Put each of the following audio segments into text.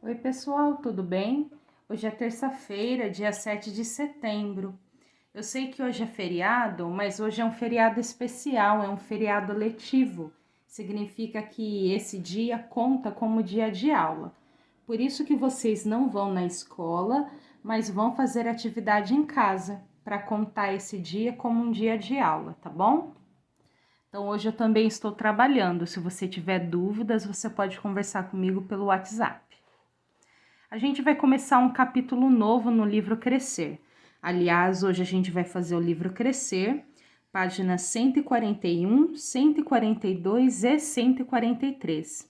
Oi, pessoal, tudo bem? Hoje é terça-feira, dia 7 de setembro. Eu sei que hoje é feriado, mas hoje é um feriado especial, é um feriado letivo. Significa que esse dia conta como dia de aula. Por isso que vocês não vão na escola, mas vão fazer atividade em casa, para contar esse dia como um dia de aula, tá bom? Então hoje eu também estou trabalhando. Se você tiver dúvidas, você pode conversar comigo pelo WhatsApp. A gente vai começar um capítulo novo no livro Crescer. Aliás, hoje a gente vai fazer o livro Crescer, páginas 141, 142 e 143.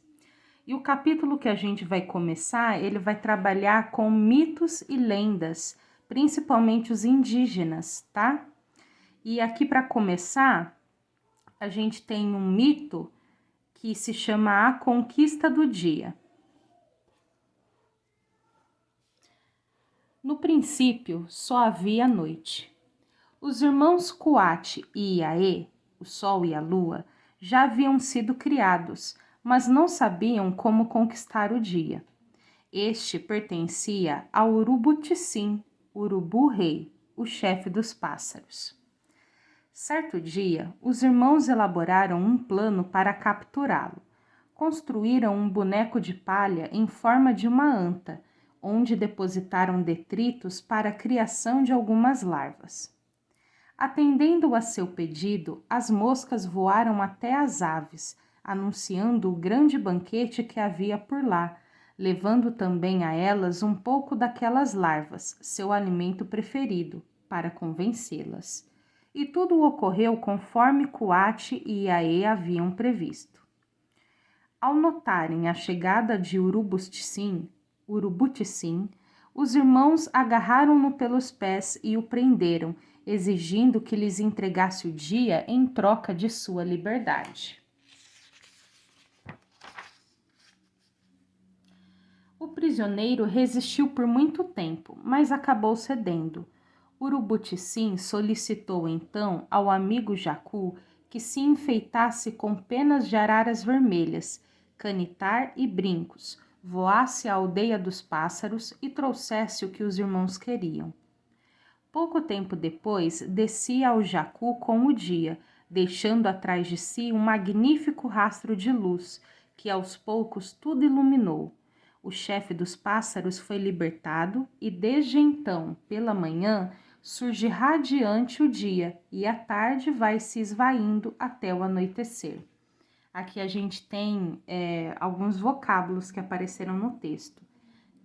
E o capítulo que a gente vai começar, ele vai trabalhar com mitos e lendas, principalmente os indígenas, tá? E aqui para começar, a gente tem um mito que se chama A Conquista do Dia. No princípio, só havia noite. Os irmãos Coate e Iaê, o Sol e a Lua, já haviam sido criados, mas não sabiam como conquistar o dia. Este pertencia ao Urubuticim, Urubu-rei, o chefe dos pássaros. Certo dia, os irmãos elaboraram um plano para capturá-lo. Construíram um boneco de palha em forma de uma anta, onde depositaram detritos para a criação de algumas larvas. Atendendo a seu pedido, as moscas voaram até as aves, anunciando o grande banquete que havia por lá, levando também a elas um pouco daquelas larvas, seu alimento preferido, para convencê-las. E tudo ocorreu conforme Coate e Iaê haviam previsto. Ao notarem a chegada de Urubuticim, os irmãos agarraram-no pelos pés e o prenderam, exigindo que lhes entregasse o dia em troca de sua liberdade. O prisioneiro resistiu por muito tempo, mas acabou cedendo. Urubuticim solicitou então ao amigo Jacu que se enfeitasse com penas de araras vermelhas, canitar e brincos, voasse à aldeia dos pássaros e trouxesse o que os irmãos queriam. Pouco tempo depois, descia ao Jacu com o dia, deixando atrás de si um magnífico rastro de luz, que aos poucos tudo iluminou. O chefe dos pássaros foi libertado e desde então, pela manhã, surge radiante o dia e à tarde vai se esvaindo até o anoitecer. Aqui a gente tem alguns vocábulos que apareceram no texto.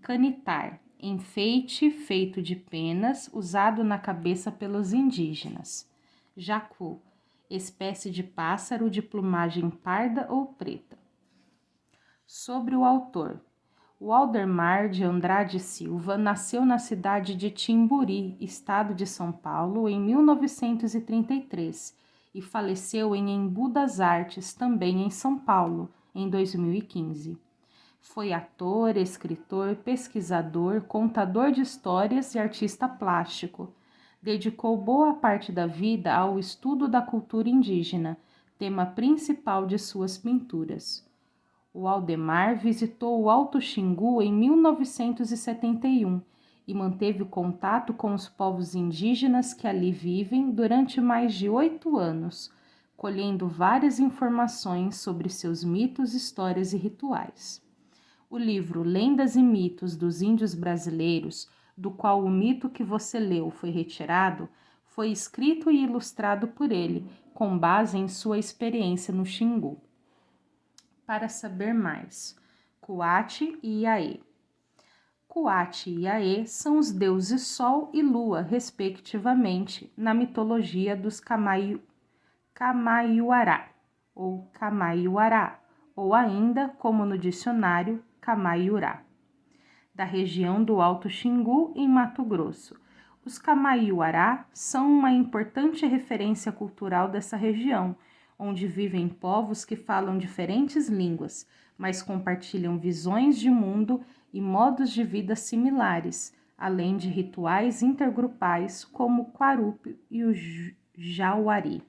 Canitar, enfeite feito de penas usado na cabeça pelos indígenas. Jacu, espécie de pássaro de plumagem parda ou preta. Sobre o autor. O Aldemar de Andrade Silva nasceu na cidade de Timburi, estado de São Paulo, em 1933 e faleceu em Embu das Artes, também em São Paulo, em 2015. Foi ator, escritor, pesquisador, contador de histórias e artista plástico. Dedicou boa parte da vida ao estudo da cultura indígena, tema principal de suas pinturas. O Aldemar visitou o Alto Xingu em 1971 e manteve contato com os povos indígenas que ali vivem durante mais de 8 anos, colhendo várias informações sobre seus mitos, histórias e rituais. O livro Lendas e Mitos dos Índios Brasileiros, do qual o mito que você leu foi retirado, foi escrito e ilustrado por ele, com base em sua experiência no Xingu. Para saber mais, Coate e Iaê. Coate e Iaê são os deuses Sol e Lua, respectivamente, na mitologia dos Camaiuará, ou ainda, como no dicionário, Camaiurá, da região do Alto Xingu, em Mato Grosso. Os Camaiuará são uma importante referência cultural dessa região, onde vivem povos que falam diferentes línguas, mas compartilham visões de mundo e modos de vida similares, além de rituais intergrupais como o Quarupi e o Jauari.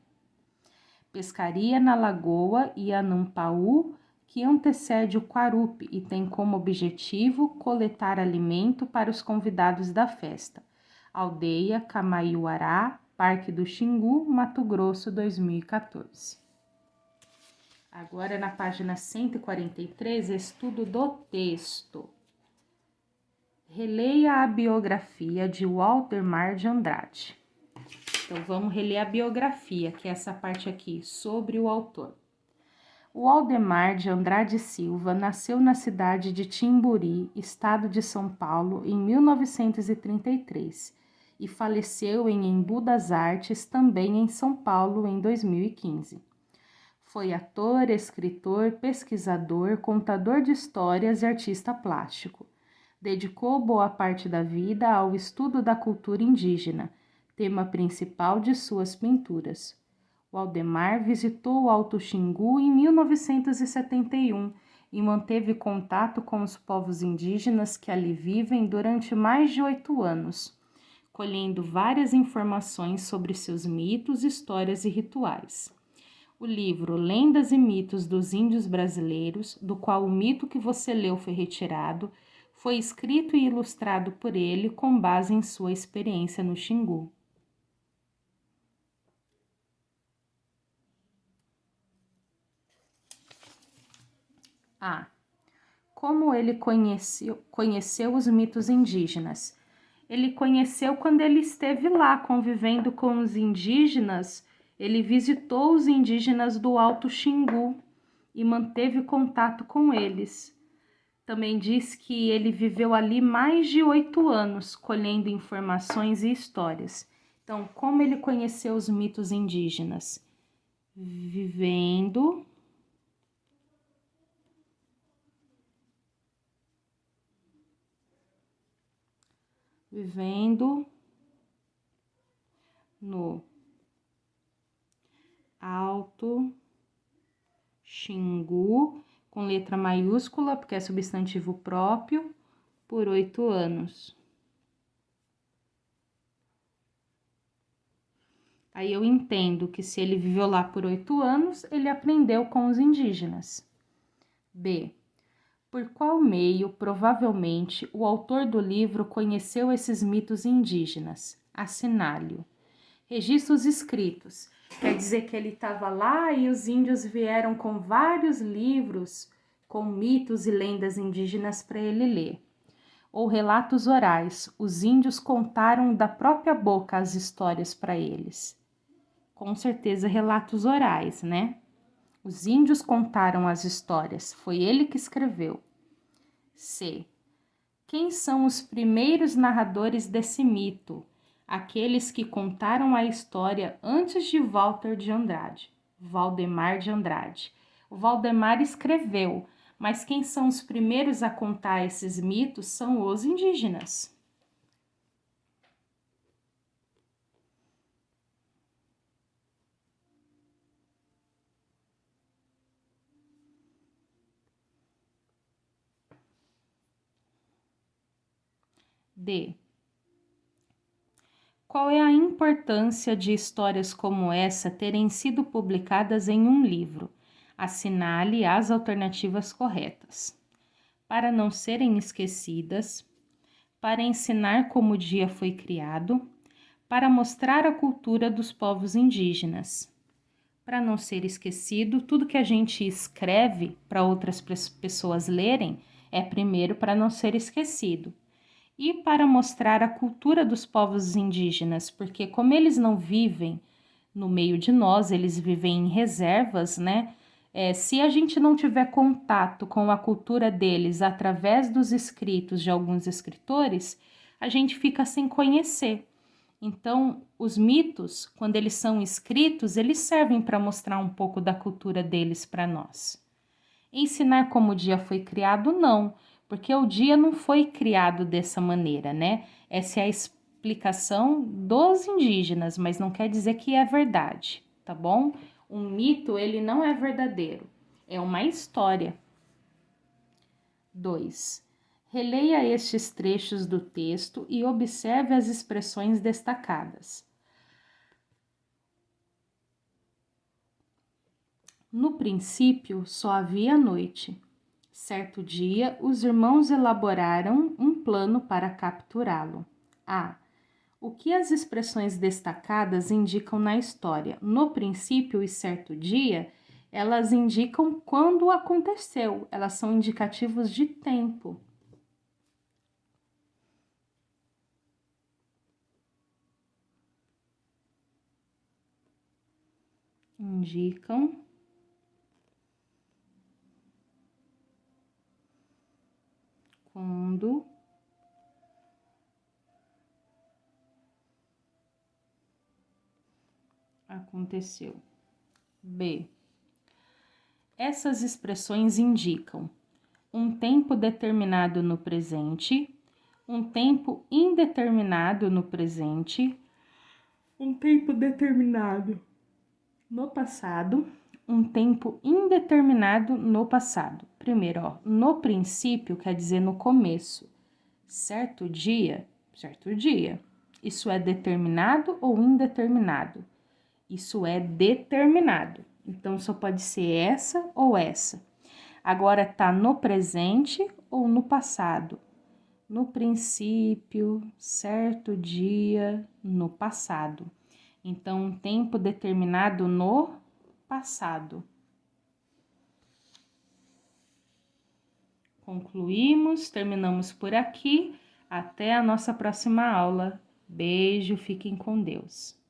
Pescaria na Lagoa Ianampaú, que antecede o Quarupi e tem como objetivo coletar alimento para os convidados da festa. Aldeia Camaiuará, Parque do Xingu, Mato Grosso, 2014. Agora na página 143, estudo do texto. Releia a biografia de Waldemar de Andrade. Então vamos reler a biografia, que é essa parte aqui, sobre o autor. O Waldemar de Andrade Silva nasceu na cidade de Timburi, estado de São Paulo, em 1933 e faleceu em Embu das Artes, também em São Paulo, em 2015. Foi ator, escritor, pesquisador, contador de histórias e artista plástico. Dedicou boa parte da vida ao estudo da cultura indígena, tema principal de suas pinturas. Waldemar visitou o Alto Xingu em 1971 e manteve contato com os povos indígenas que ali vivem durante mais de 8 anos, colhendo várias informações sobre seus mitos, histórias e rituais. O livro Lendas e Mitos dos Índios Brasileiros, do qual o mito que você leu foi retirado, foi escrito e ilustrado por ele com base em sua experiência no Xingu. A. Como ele conheceu os mitos indígenas? Ele conheceu quando ele esteve lá convivendo com os indígenas. Ele visitou os indígenas do Alto Xingu e manteve contato com eles. Também diz que ele viveu ali mais de 8 anos, colhendo informações e histórias. Então, como ele conheceu os mitos indígenas? Vivendo no Alto Xingu, com letra maiúscula, porque é substantivo próprio, por 8 anos. Aí eu entendo que se ele viveu lá por 8 anos, ele aprendeu com os indígenas. B. Por qual meio, provavelmente, o autor do livro conheceu esses mitos indígenas? Assinale-o. Registros escritos. Quer dizer que ele estava lá e os índios vieram com vários livros com mitos e lendas indígenas para ele ler. Ou relatos orais. Os índios contaram da própria boca as histórias para eles. Com certeza relatos orais, né? Os índios contaram as histórias. Foi ele que escreveu. C. Quem são os primeiros narradores desse mito? Aqueles que contaram a história antes de Walter de Andrade, Waldemar de Andrade. O Waldemar escreveu, mas quem são os primeiros a contar esses mitos são os indígenas. D. Qual é a importância de histórias como essa terem sido publicadas em um livro? Assinale as alternativas corretas. Para não serem esquecidas, para ensinar como o dia foi criado, para mostrar a cultura dos povos indígenas. Para não ser esquecido, tudo que a gente escreve para outras pessoas lerem é primeiro para não ser esquecido. E para mostrar a cultura dos povos indígenas, porque como eles não vivem no meio de nós, eles vivem em reservas, né? Se a gente não tiver contato com a cultura deles através dos escritos de alguns escritores, a gente fica sem conhecer. Então, os mitos, quando eles são escritos, eles servem para mostrar um pouco da cultura deles para nós. Ensinar como o dia foi criado, não, porque o dia não foi criado dessa maneira, né? Essa é a explicação dos indígenas, mas não quer dizer que é verdade, tá bom? Um mito, ele não é verdadeiro, é uma história. 2. Releia estes trechos do texto e observe as expressões destacadas. No princípio, só havia noite. Certo dia, os irmãos elaboraram um plano para capturá-lo. A. O que as expressões destacadas indicam na história? No princípio e certo dia, elas indicam quando aconteceu, elas são indicativos de tempo. Indicam quando aconteceu. B. Essas expressões indicam um tempo determinado no presente, um tempo indeterminado no presente, um tempo determinado no passado, um tempo indeterminado no passado. Primeiro, ó, no princípio quer dizer no começo. Certo dia, certo dia. Isso é determinado ou indeterminado? Isso é determinado. Então, só pode ser essa ou essa. Agora, tá no presente ou no passado? No princípio, certo dia, no passado. Então, um tempo determinado no passado. Concluímos, terminamos por aqui. Até a nossa próxima aula. Beijo, fiquem com Deus.